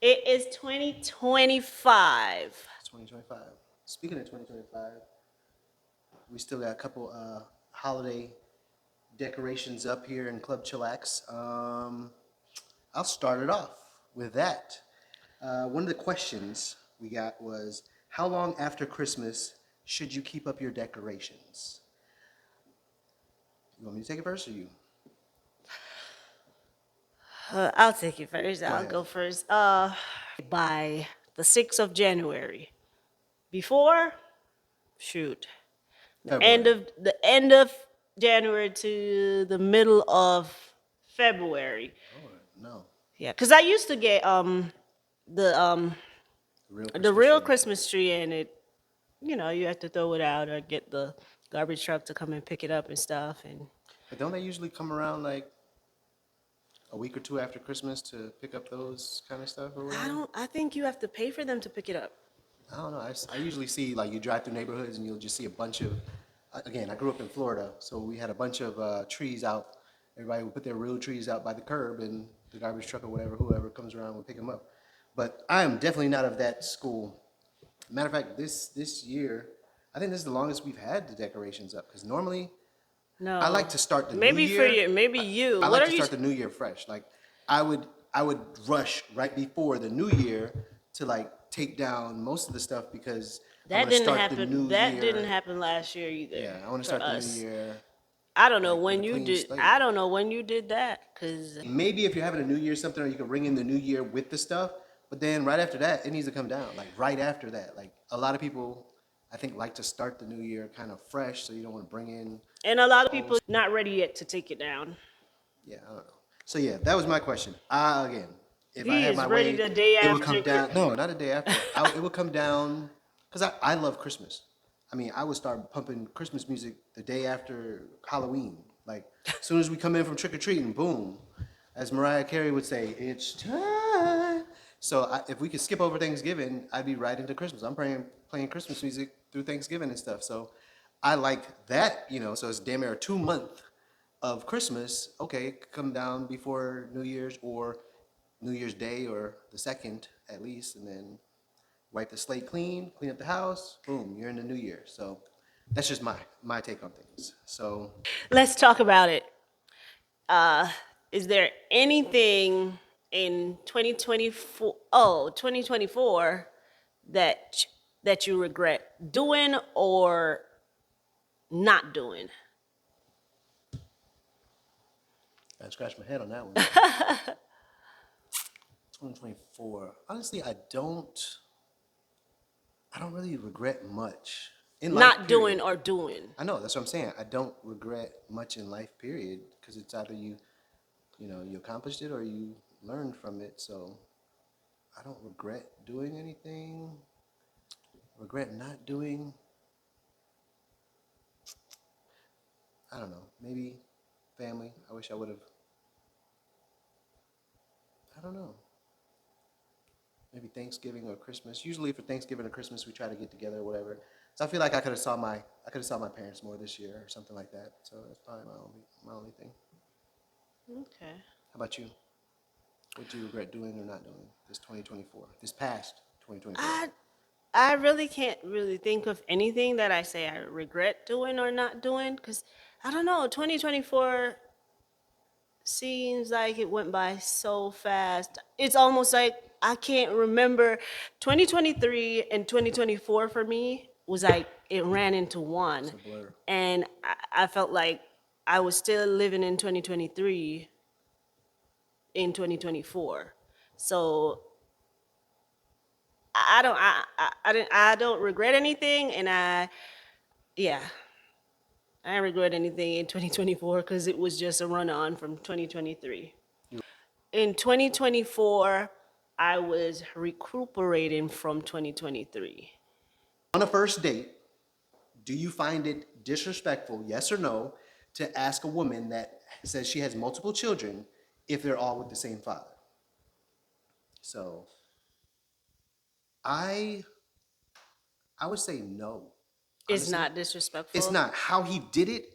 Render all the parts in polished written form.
It is 2025. It's 2025. Speaking of 2025, we still got a couple holiday decorations up here in Club Chillax. I'll start it off with that. One of the questions we got was, how long after Christmas should you keep up your decorations? You want me to take it first or you? I'll take it first. Go I'll ahead. go first. By the 6th of January. Before, shoot, February. the end of January to the middle of February. Oh, no. Yeah, because I used to get the Real the Christmas real tree. Christmas tree, and you have to throw it out or get the garbage truck to come and pick it up and stuff. And But don't they usually come around like a week or two after Christmas to pick up those kind of stuff or whatever? I think you have to pay for them to pick it up. I don't know. I usually see like you drive through neighborhoods and you'll just see a bunch of. Again, I grew up in Florida, so we had a bunch of trees out. Everybody would put their real trees out by the curb, and the garbage truck or whatever, whoever comes around, will pick them up. But I am definitely not of that school. Matter of fact, this year, I think this is the longest we've had the decorations up. Because normally, No, I like to start the new maybe for year. you, maybe you. I What like are to you? start the new year fresh. Like I would rush right before the new year to like take down most of the stuff because I That want to didn't start the happen. new That didn't year. happen last year either. Yeah, I want to For start the new us, year I don't know like with a when you clean did. slate. I don't know when you did that because Maybe if you're having a new year something, or you can ring in the new year with the stuff. But then right after that, it needs to come down. Like right after that, like a lot of people, I think, like to start the new year kind of fresh, so you don't want to bring in. and a lot of people not ready yet to take it down. Yeah, I don't know. So yeah, that was my question. Again, if I He had is my ready way, the day it would after. come down. No, not a day after. It would come down because I love Christmas. I mean, I would start pumping Christmas music the day after Halloween. Like, as soon as we come in from trick or treating, boom. As Mariah Carey would say, it's time. So if we could skip over Thanksgiving, I'd be right into Christmas. I'm playing Christmas music through Thanksgiving and stuff. So I like that, so it's damn near a 2 month of Christmas. Okay, come down before New Year's or New Year's Day or the second at least, and then wipe the slate clean, clean up the house. Boom, you're in the new year. So that's just my take on things. So Let's talk about it. Is there anything in 2024? Oh, 2024 that that you regret doing or not doing? I scratched my head on that one. 2024. Honestly, I don't really regret much in life. Not doing Period. or doing. I know that's what I'm saying. I don't regret much in life. Period. Because it's either you accomplished it or you learned from it. So I don't regret doing anything. Regret not doing. I don't know. Maybe family. I wish I would have. I don't know. Maybe Thanksgiving or Christmas. Usually for Thanksgiving or Christmas we try to get together or whatever. So I feel like I could have saw my parents more this year or something like that. So that's probably my only thing. Okay. How about you? What do you regret doing or not doing this 2024? This past 2024? I really can't really think of anything that I say I regret doing or not doing because I don't know. 2024 seems like it went by so fast. It's almost like I can't remember. 2023 and 2024 for me was like it ran into one. It's a blur. And I felt like I was still living in 2023 in 2024. So I don't regret anything, and yeah, I didn't regret anything in 2024 because it was just a run on from 2023. In 2024, I was recuperating from 2023. On a first date, do you find it disrespectful, yes or no, to ask a woman that says she has multiple children if they're all with the same father? So I I would say no. It's Honestly, not it's disrespectful. not. How he did it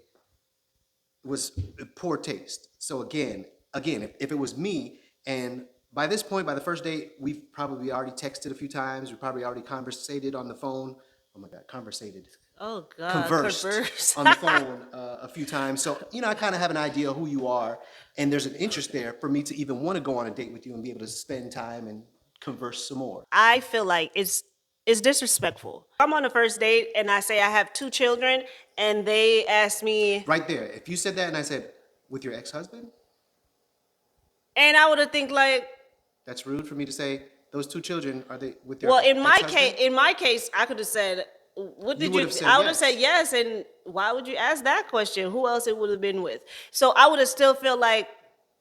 was poor taste. So again, if it was me and by this point, by the first date, we've probably already texted a few times. We probably already conversated on the phone. Oh my God, conversated. Oh God, Conversed converse. on the phone a few times. So, I kind of have an idea who you are, and there's an interest there for me to even want to go on a date with you and be able to spend time and converse some more. I feel like it's disrespectful. I'm on a first date and I say I have 2 children, and they ask me, Right there. If you said that and I said, with your ex-husband, and I would have think like, that's rude for me to say, those 2 children, are they with your well, ex-husband? in my case, I could have said, "What You did would you?" have said I would have said yes. yes, and why would you ask that question? Who else it would have been with? So I would have still felt like,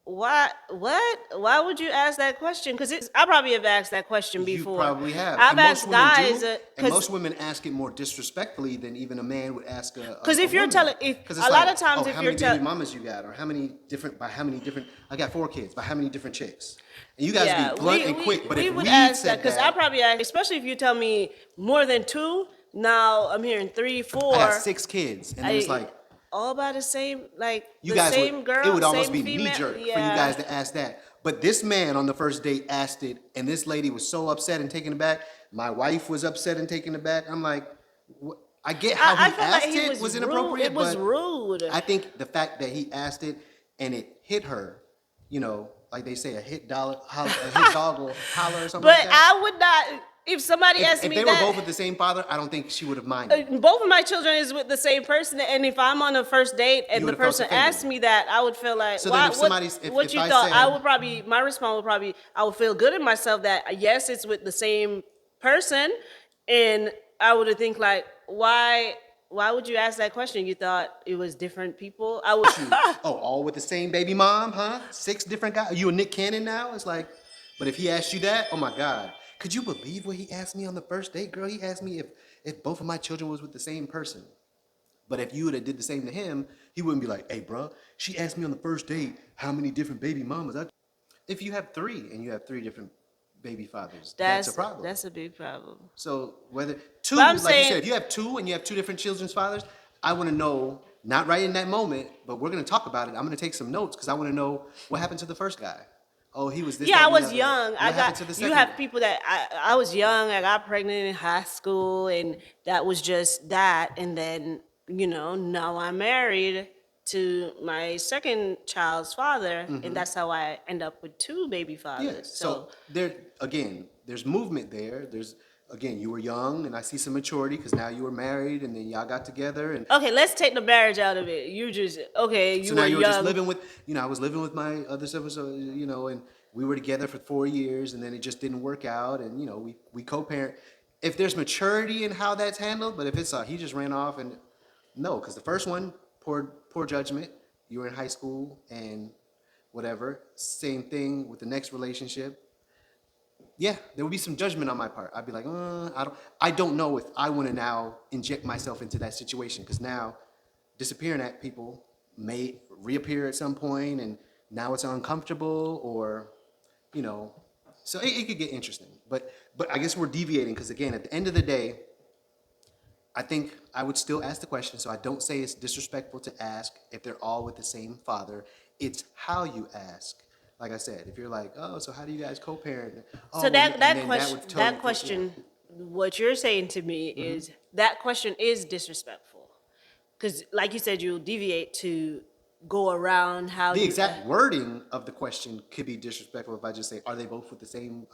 why? What? Why would you ask that question? Because I probably have asked that question You before. probably have. I've And most asked women guys, do. And because most women ask it more disrespectfully than even a man would ask because a if you're woman. telling, if Because a it's lot like, of times oh, if how you're many baby telling, mamas you got? Or by how many different, I got 4 kids, by how many different chicks? And you guys yeah, be blunt and quick, but we if would we ask that said because I that, probably ask, especially if you tell me more than 2. Now I'm hearing 3, 4. I got 6 kids, and then it's like, All by the same, like you the guys would, same it girl, would almost same be female. knee jerk for you Yeah. guys to ask that. But this man on the first date asked it, and this lady was so upset and taken aback. My wife was upset and taken aback. I'm like, I get how I he feel asked like he it was rude. inappropriate, It was but rude. I think the fact that he asked it and it hit her, like they say, a hit dog will holler or something But like that. I would not. If somebody asked If me they were that, both with the same father, I don't think she would have minded. both of my children is with the same person, and if I'm on a first date and You the would have felt person offended. asked me that, I would feel like, So then why? if somebody's, What if you I thought? I said, would probably, my response would probably, I would feel good in myself that yes, it's with the same person, and I would think like, why? Why would you ask that question? You thought it was different people? I would. oh, all with the same baby mom, huh? 6 different guys. Are you a Nick Cannon now? It's like, but if he asked you that, oh my God. Could you believe what he asked me on the first date, girl? He asked me if both of my children was with the same person. But if you would have did the same to him, he wouldn't be like, hey, bro, she asked me on the first date how many different baby mamas. If you have 3 and you have 3 different baby fathers, that's a problem. That's a big problem. So whether 2, But I'm like saying, you said, if you have 2 and you have 2 different children's fathers, I want to know, not right in that moment, but we're going to talk about it. I'm going to take some notes because I want to know what happened to the first guy. Oh, he was this. yeah, that, I and the was other. young. What I happened to got the you second have one? people that I was young. I got pregnant in high school, and that was just that. And then now I'm married to my second child's father, and that's how I end up with 2 baby fathers. Yeah. So there again, there's movement there. There's again, you were young, and I see some maturity because now you were married, and then y'all got together, and okay, let's take the marriage out of it. You just okay. You so were now you were young. just living with, I was living with my other sister, so, and we were together for 4 years, and then it just didn't work out, and we co-parent. If there's maturity in how that's handled, but if it's he just ran off and no, because the first one, poor judgment. You were in high school and whatever. Same thing with the next relationship. Yeah, there would be some judgment on my part. I'd be like, I don't know if I want to now inject myself into that situation because now disappearing at people may reappear at some point, and now it's uncomfortable, or so it could get interesting. But I guess we're deviating because again, at the end of the day, I think I would still ask the question. So I don't say it's disrespectful to ask if they're all with the same father. It's how you ask. Like I said, if you're like, oh, so how do you guys co-parent? Oh, So well, and then would totally that put- question, what you're saying to me is that question is disrespectful, because like you said, you'll deviate to go around how The you exact wording of the question could be disrespectful if I just say, are they both with the same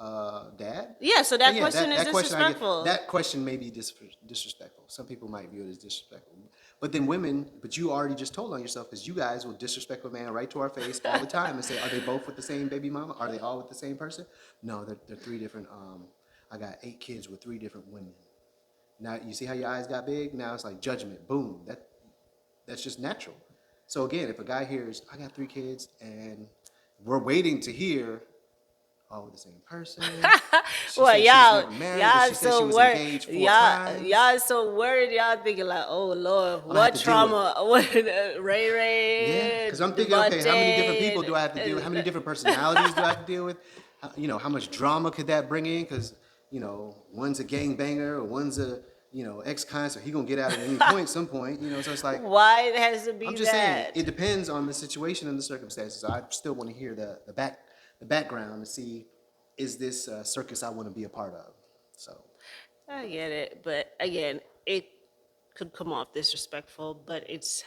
dad? Yeah, so that Yeah, question is question I get- disrespectful. that question may be disrespectful. Some people might view it as disrespectful. But then but you already just told on yourself because you guys will disrespect a man right to our face all the time and say, are they both with the same baby mama? Are they all with the same person? No, they're 3 different. I got 8 kids with 3 different women. Now, you see how your eyes got big? Now it's like judgment. Boom. That's just natural. So again, if a guy hears, I got 3 kids, and we're waiting to hear, oh, the same person. She Well, said she was y'all, never married, but y'all she said she so was worried. engaged 4 Y'all, times. y'all so worried. Y'all thinking like, oh Lord, I have what to deal trauma? What Ray Ray? Yeah, because I'm thinking, okay, how many different people do I have to deal with? How many different personalities do I have to deal with? How much drama could that bring in? Because, one's a gangbanger, or one's a, ex-con, so he gonna get out at any point, some point, so it's like, Why it has to be I'm just saying, that? it depends on the situation and the circumstances. I still want to hear the the background to see, is this a circus I want to be a part of? So I get it, but again, it could come off disrespectful, but it's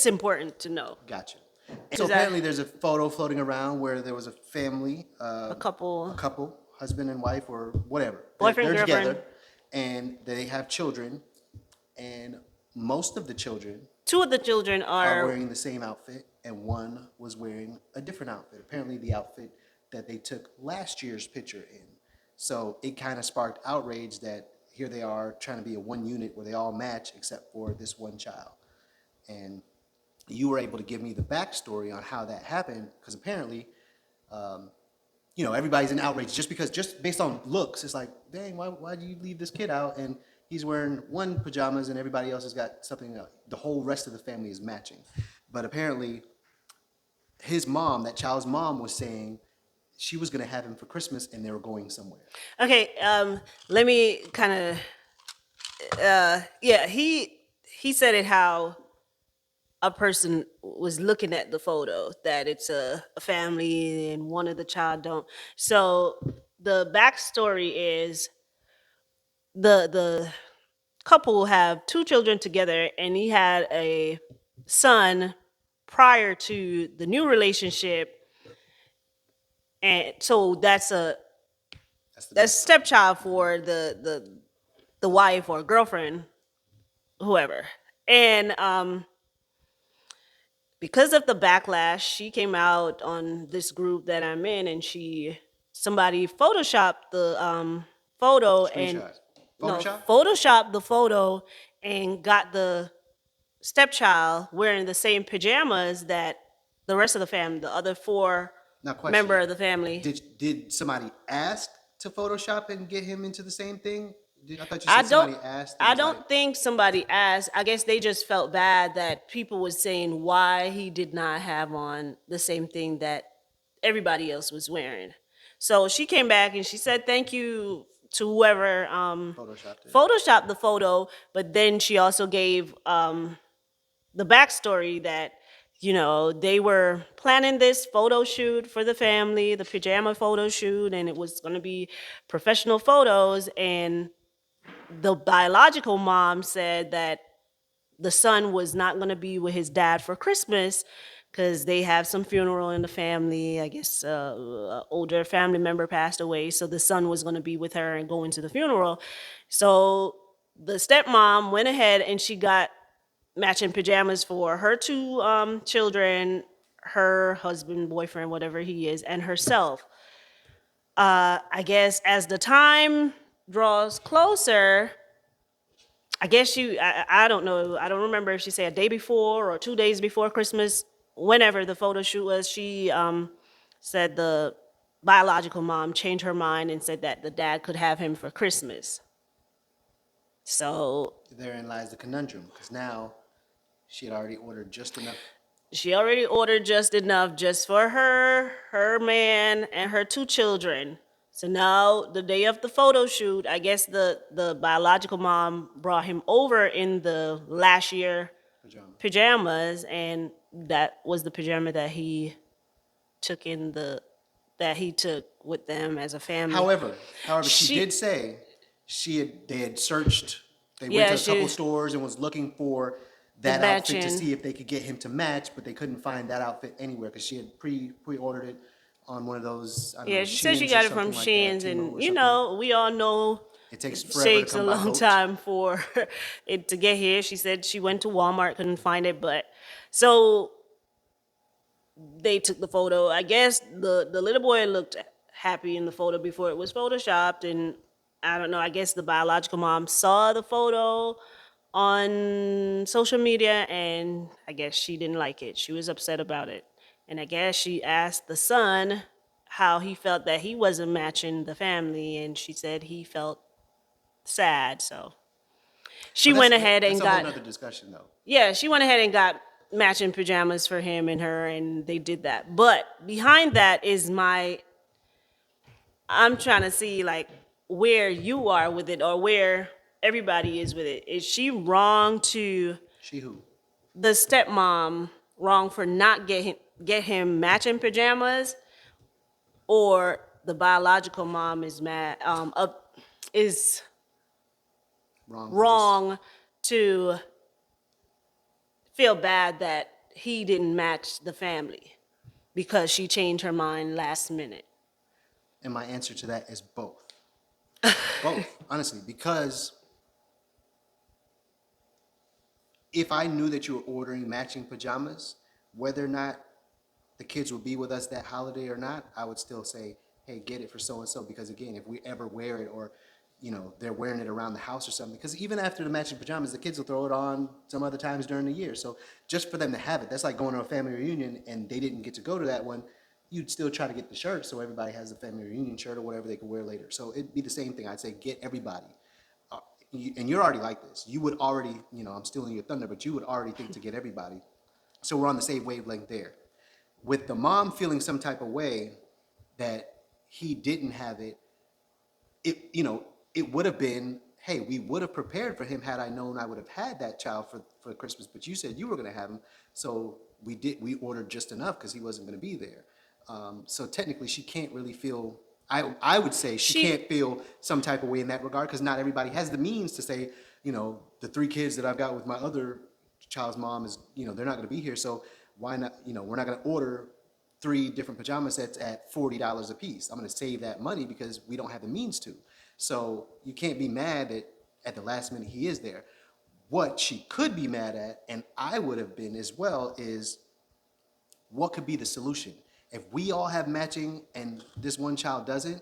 important to know. gotcha. And so Because apparently there's a photo floating around where there was a family, a a couple, couple, husband and wife or whatever. Boyfriend, They're girlfriend. together and they have children, and most of the children two of the children are are wearing the same outfit, and one was wearing a different outfit. Apparently, the outfit that they took last year's picture in. So it kind of sparked outrage that here they are trying to be a one unit where they all match except for this one child. And you were able to give me the backstory on how that happened, because apparently, everybody's in outrage just based on looks. It's like, dang, why do you leave this kid out? And he's wearing one pajamas and everybody else has got something else. The whole rest of the family is matching. But apparently, his mom, that child's mom, was saying she was going to have him for Christmas and they were going somewhere. okay. Let me kind of, yeah. He said it how a person was looking at the photo that it's a family and one of the child don't. So the backstory is the couple have two children together, and he had a son prior to the new relationship, and so that's That's stepchild for the wife or girlfriend, whoever. And because of the backlash, she came out on this group that I'm in, and somebody photoshopped the photo and screenshot. Photoshop? photoshopped the photo and got the stepchild wearing the same pajamas that the rest of the family, the other four Now, question. member of the family. Did somebody ask to Photoshop and get him into the same thing? I thought you I said don't. somebody asked. and I was don't like, think somebody asked. I guess they just felt bad that people was saying why he did not have on the same thing that everybody else was wearing. So she came back and she said thank you to whoever Photoshopped it. photoshopped the photo, but then she also gave the backstory that they were planning this photo shoot for the family, the pajama photo shoot, and it was going to be professional photos. And the biological mom said that the son was not going to be with his dad for Christmas because they have some funeral in the family. I guess older family member passed away, so the son was going to be with her and going to the funeral. So the stepmom went ahead and she got matching pajamas for her two children, her husband, boyfriend, whatever he is, and herself. I guess as the time draws closer, I guess I don't know. I don't remember if she said a day before or 2 days before Christmas, whenever the photo shoot was, she said the biological mom changed her mind and said that the dad could have him for Christmas. So Therein lies the conundrum, because now she had already ordered just enough. she already ordered just enough just for her man, and her two children. So now the day of the photo shoot, I guess the biological mom brought him over in the last year pajamas, and that was the pajama that he took with them as a family. However, she She- did say they had searched. They Yeah, went to a couple she- stores and was looking for that The outfit to matching. see if they could get him to match, but they couldn't find that outfit anywhere because she had pre-ordered it on one of those. I don't know, Yeah, she said she Sheins or got it from something like that, Sheins, Temu and or you something. know, we all know It takes it forever to takes a come by long boat. time for it to get here. She said she went to Walmart, couldn't find it, but so they took the photo. I guess the little boy looked happy in the photo before it was photoshopped, and I don't know. I guess the biological mom saw the photo on social media, and I guess she didn't like it. She was upset about it, and I guess she asked the son how he felt that he wasn't matching the family, and she said he felt sad. So she But went that's- ahead and that's a got whole nother discussion, though. yeah, she went ahead and got matching pajamas for him and her, and they did that. But behind that is I'm trying to see like where you are with it or where everybody is with it. Is she wrong to She who? the stepmom wrong for not get him matching pajamas, or the biological mom is mad, is Wrong. wrong to feel bad that he didn't match the family because she changed her mind last minute. And my answer to that is both. Both, honestly, because if I knew that you were ordering matching pajamas, whether or not the kids will be with us that holiday or not, I would still say, hey, get it for so and so. Because again, if we ever wear it or, they're wearing it around the house or something, because even after the matching pajamas, the kids will throw it on some other times during the year. So just for them to have it, that's like going to a family reunion and they didn't get to go to that one. You'd still try to get the shirt so everybody has a family reunion shirt or whatever they can wear later. So it'd be the same thing. I'd say get everybody. And you're already like this. You would already, I'm stealing your thunder, but you would already think to get everybody. So we're on the same wavelength there. With the mom feeling some type of way that he didn't have it, it would have been, hey, we would have prepared for him had I known I would have had that child for Christmas, but you said you were going to have him, so we ordered just enough because he wasn't going to be there. So technically, she can't really feel. I would say she can't feel some type of way in that regard because not everybody has the means to say, the 3 kids that I've got with my other child's mom is, they're not going to be here, so why not? We're not going to order 3 different pajama sets at $40 a piece. I'm going to save that money because we don't have the means to. So you can't be mad that at the last minute he is there. What she could be mad at, and I would have been as well, is what could be the solution? If we all have matching and this one child doesn't,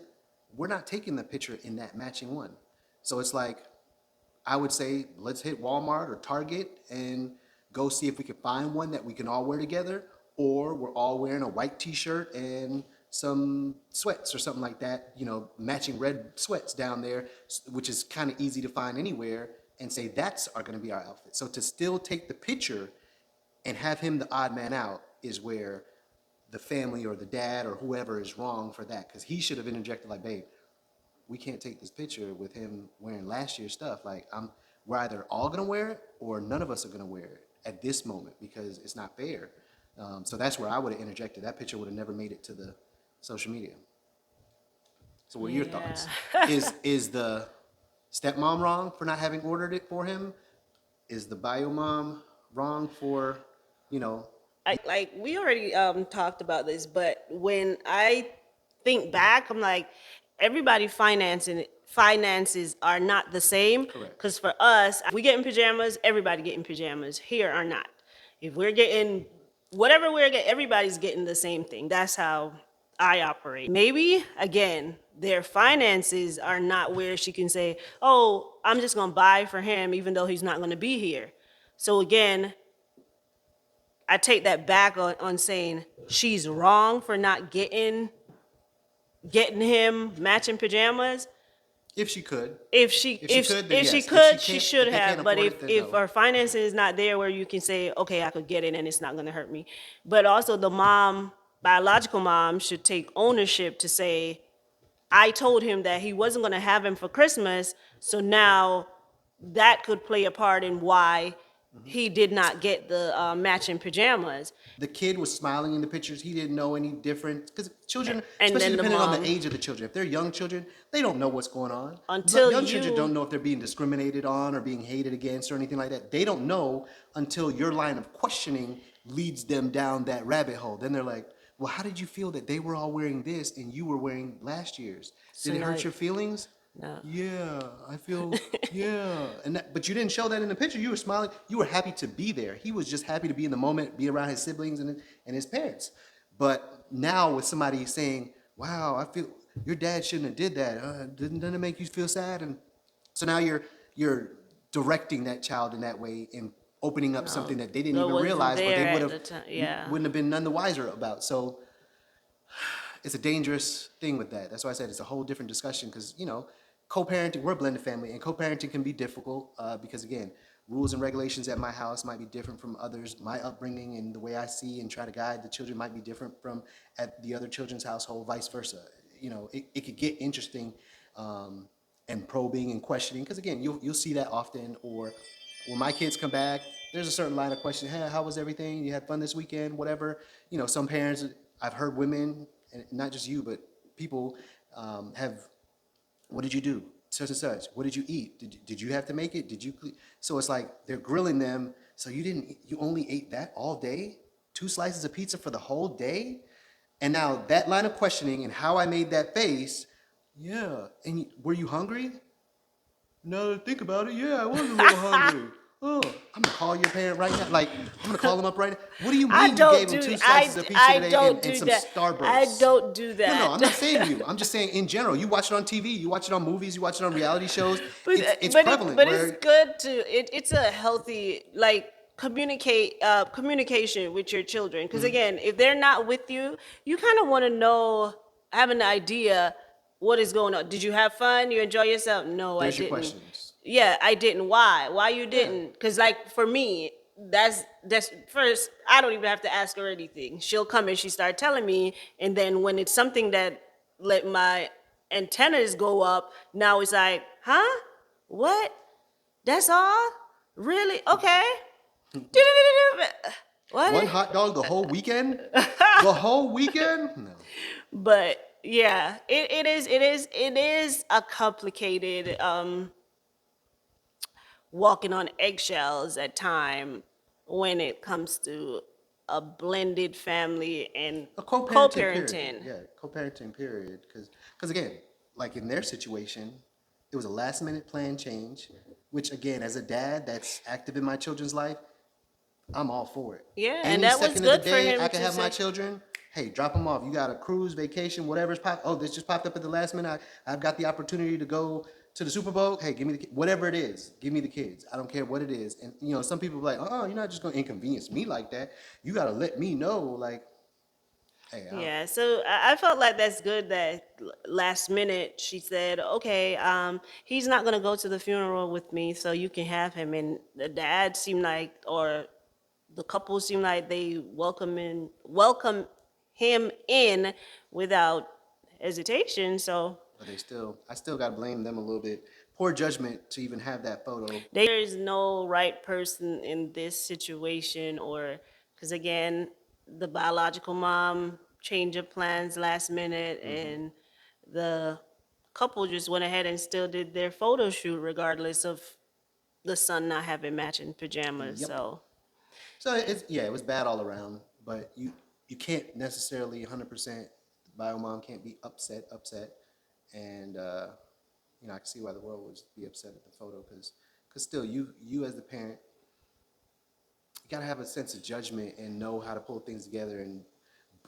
we're not taking the picture in that matching one. So it's like, I would say, let's hit Walmart or Target and go see if we can find one that we can all wear together, or we're all wearing a white t-shirt and some sweats or something like that, matching red sweats down there, which is kind of easy to find anywhere, and say that's going to be our outfit. So to still take the picture and have him the odd man out is where the family or the dad or whoever is wrong for that, because he should have interjected like, babe, we can't take this picture with him wearing last year's stuff. Like, we're either all gonna wear it or none of us are gonna wear it at this moment because it's not fair. So that's where I would have interjected. That picture would have never made it to the social media. So what are your thoughts? Is the stepmom wrong for not having ordered it for him? Is the bio mom wrong for, Like we already talked about this, but when I think back, I'm like, everybody finances are not the same. Correct. Because for us, if we getting pajamas, everybody getting pajamas. Here are not. If we're getting whatever we're getting, everybody's getting the same thing. That's how I operate. Maybe again, their finances are not where she can say, "Oh, I'm just gonna buy for him, even though he's not gonna be here." So again, I take that back on saying she's wrong for not getting him matching pajamas. if she could. If she If she could, then if she yes. If could, she she can't- should if they have. can't But afford it, then if no. her finances is not there where you can say, okay, I could get it and it's not gonna hurt me. But also the mom, biological mom, should take ownership to say, I told him that he wasn't gonna have him for Christmas, so now that could play a part in why he did not get the matching pajamas. The kid was smiling in the pictures. He didn't know any different because children, And especially then the depending on mom- the age of the children. If they're young children, they don't know what's going on. Until young children you- don't know if they're being discriminated on or being hated against or anything like that. They don't know until your line of questioning leads them down that rabbit hole. Then they're like, "Well, how did you feel that they were all wearing this and you were wearing last year's? So Did it now- hurt your feelings?" No. Yeah, I feel, yeah. But you didn't show that in the picture. You were smiling. You were happy to be there. He was just happy to be in the moment, be around his siblings and his parents. But now with somebody saying, wow, I feel your dad shouldn't have did that. Doesn't it make you feel sad? And so now you're directing that child in that way and opening up something that they didn't That even wasn't realize, but there they at would the have time, yeah. wouldn't have been none the wiser about. So it's a dangerous thing with that. That's why I said it's a whole different discussion because, co-parenting, we're a blended family, and co-parenting can be difficult because, again, rules and regulations at my house might be different from others. My upbringing and the way I see and try to guide the children might be different from at the other children's household, vice versa. It could get interesting and probing and questioning because, again, you'll see that often. Or when my kids come back, there's a certain line of questions. Hey, how was everything? You had fun this weekend? Whatever. Some parents, I've heard women, and not just you, but people have, what did you do? Such and such. What did you eat? Did you have to make it? Did you? So it's like they're grilling them. So you only ate that all day? 2 slices of pizza for the whole day? And now that line of questioning and how I made that face, yeah. And were you hungry? Now that I think about it, yeah, I was a little hungry. Oh, I'm gonna call your parent right now. Like, I'm gonna call them up right now. What do you I mean you don't gave them do. 2 slices of pizza I today don't and do some that. Starbursts? I don't do No, that. no, I'm not saying you. I'm just saying in general. You watch it on TV, you watch it on movies, you watch it on reality shows. It's prevalent But it's where good to it's a healthy like communication with your children because again if they're not with you you kind of want to know have an idea what is going on. Did you have fun? You enjoy yourself? No, I there's your didn't. questions. Yeah, I didn't. Why you Yeah. didn't? Because like for me that's first I don't even have to ask her anything. She'll come and she start telling me, and then when it's something that let my antennas go up, now it's like, huh? What? That's all? Really? Okay. One What? hot dog the whole weekend? The whole weekend? No. But yeah, it is a complicated walking on eggshells at time when it comes to a blended family and A co-parenting period. co-parenting. Yeah, co-parenting period. Because again, like in their situation, it was a last minute plan change, which again, as a dad that's active in my children's life, I'm all for it. Yeah, and Any that was second of the good for day him I can to have my say. children, hey, drop them off. You got a cruise, vacation, whatever's popped. Oh, this just popped up at the last minute. I've got the opportunity to go to the Super Bowl. Hey, give me whatever it is. Give me the kids. I don't care what it is. And some people are like, oh, you're not just gonna inconvenience me like that. You gotta let me know, like, hey, Yeah, so I felt like that's good that last minute she said, okay, he's not gonna go to the funeral with me, so you can have him. And the dad seemed like, or the couple seemed like they welcome him in without hesitation. So but I still gotta blame them a little bit. Poor judgment to even have that photo. there is no right person in this situation, or because again, the biological mom changed of plans last minute, and the couple just went ahead and still did their photo shoot regardless of the son not having matching pajamas. Yep. So So it was bad all around. But you can't necessarily 100%. Bio mom can't be upset, and I can see why the world would be upset at the photo because still you as the parent, you gotta have a sense of judgment and know how to pull things together. And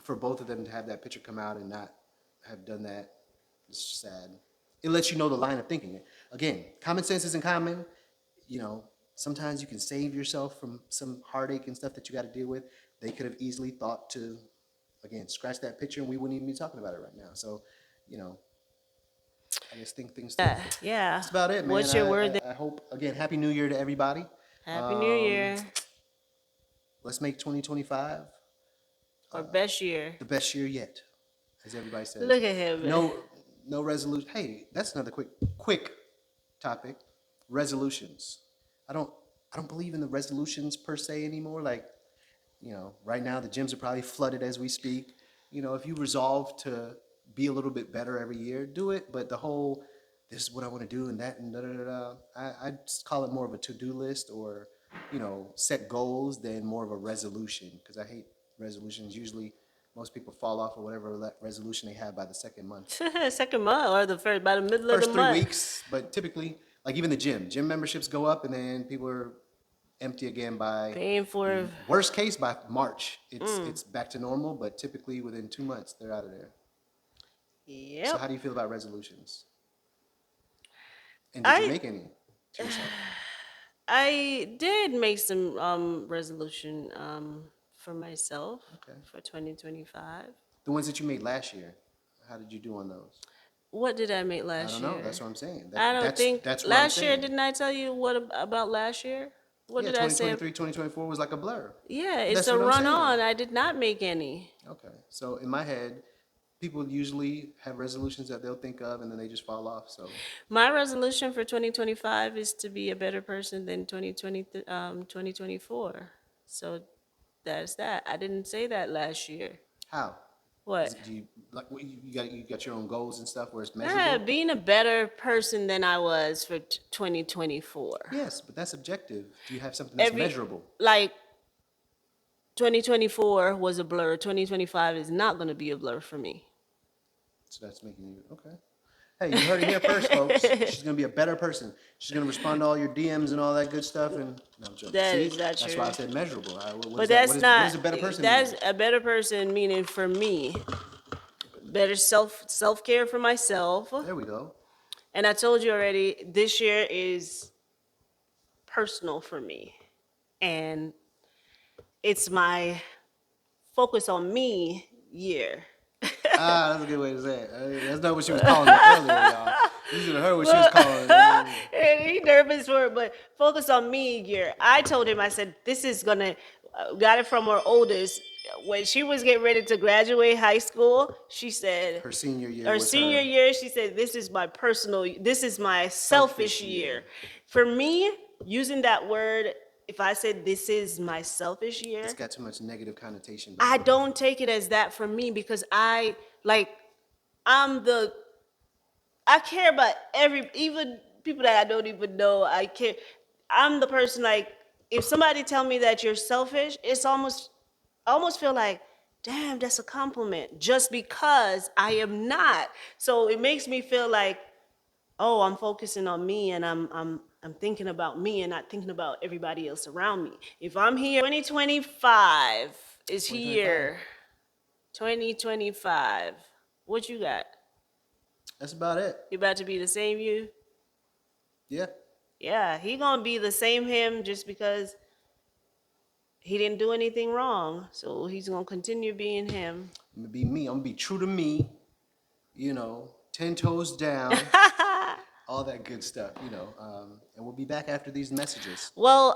for both of them to have that picture come out and not have done that, it's sad. It lets you know the line of thinking. Again, common sense isn't common. You know, sometimes you can save yourself from some heartache and stuff that you got to deal with. They could have easily thought to, again, scratch that picture and we wouldn't even be talking about it right now. So, you know, I just think things through. yeah, That's about it, man. what's your word? I hope, again, Happy New Year to everybody. Happy New Year Let's make 2025 or best year. the best year yet, as everybody says. Look at him. No resolution. Hey, that's another quick topic. Resolutions. I don't believe in the resolutions per se anymore. Like, right now the gyms are probably flooded as we speak. If you resolve to be a little bit better every year, do it. But the whole, this is what I want to do and that and da da da da. I just call it more of a to-do list or, set goals than more of a resolution because I hate resolutions. Usually most people fall off of whatever resolution they have by the second month. Second month or the first by the middle First of the 3 month. weeks, but typically, like even the gym memberships go up and then people are empty again by Paying for worst case by March. It's back to normal, but typically within 2 months they're out of there. So yep. how do you feel about resolutions? And did you I make any to yourself? I did make some resolution for myself Okay. for 2025. The ones that you made last year, how did you do on those? What did I make I last don't year? know. That's what I'm saying. I don't think That's what I'm last year saying. didn't I tell you about last year? What Yeah, did I say? 2023, 2024 was like a blur. Yeah, it's That's a what I'm run saying. on. I did not make any. Okay. So in my head, people usually have resolutions that they'll think of and then they just fall off. So My resolution for 2025 is to be a better person than 2024. So that's that. I didn't say that last year. how? What? Do you like you got your own goals and stuff where it's Yeah, measurable? being a better person than I was for 2024. Yes, but that's objective. Do you have something that's measurable? Like 2024 was a blur. 2025 is not going to be a blur for me. So that's making you okay. Hey, you heard it here first, folks. She's gonna be a better person. She's gonna respond to all your DMs and all that good stuff. And no, I'm joking. That See, is not that's true. why I said measurable. What But is that? that's What not. is a better person? That's mean? a better person meaning for me. Better self care for myself. There we go. And I told you already, this year is personal for me. And it's my focus on me year. Ah, that's a good way to say it. That's not what she was calling it earlier, y'all. You should have heard what she was calling it. And he nervous for it, but focus on me year. I told him, I said, this is gonna, got it from our oldest. When she was getting ready to graduate high school, she said, Her senior year. her was senior year, she said, this is my selfish year. For me, using that word, if I said this is my selfish year, It's got too much negative connotation. I don't take it as that for me because I care about even people that I don't even know. I care. I'm the person like, if somebody tell me that you're selfish, I almost feel like, damn, that's a compliment just because I am not. So it makes me feel like, oh, I'm focusing on me and I'm thinking about me and not thinking about everybody else around me. If I'm here, 2025 is here. 2025. What you got? That's about it. You about to be the same you? Yeah. Yeah, he gonna be the same him just because he didn't do anything wrong. So he's gonna continue being him. I'm gonna be me. I'm gonna be true to me. 10 toes down. All that good stuff. And we'll be back after these messages. Well,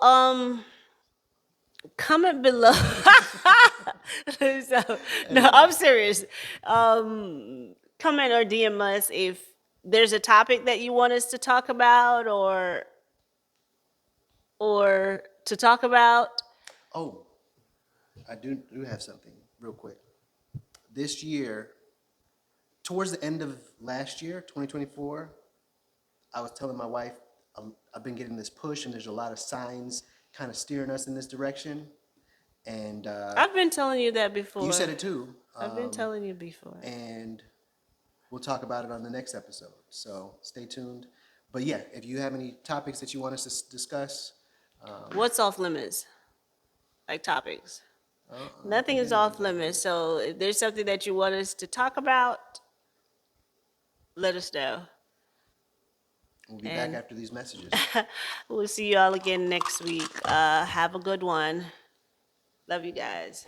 comment below. So, no, I'm serious. Comment or DM us if there's a topic that you want us to talk about or to talk about. Oh, I do have something real quick. This year, towards the end of last year, 2024, I was telling my wife, I've been getting this push and there's a lot of signs kind of steering us in this direction. And I've been telling you that before. you said it too. I've been telling you before. And we'll talk about it on the next episode. So stay tuned. But yeah, if you have any topics that you want us to discuss. What's off limits? Like topics. Nothing is off limits. So if there's something that you want us to talk about, let us know. We'll be back after these messages. We'll see you all again next week. Have a good one. Love you guys.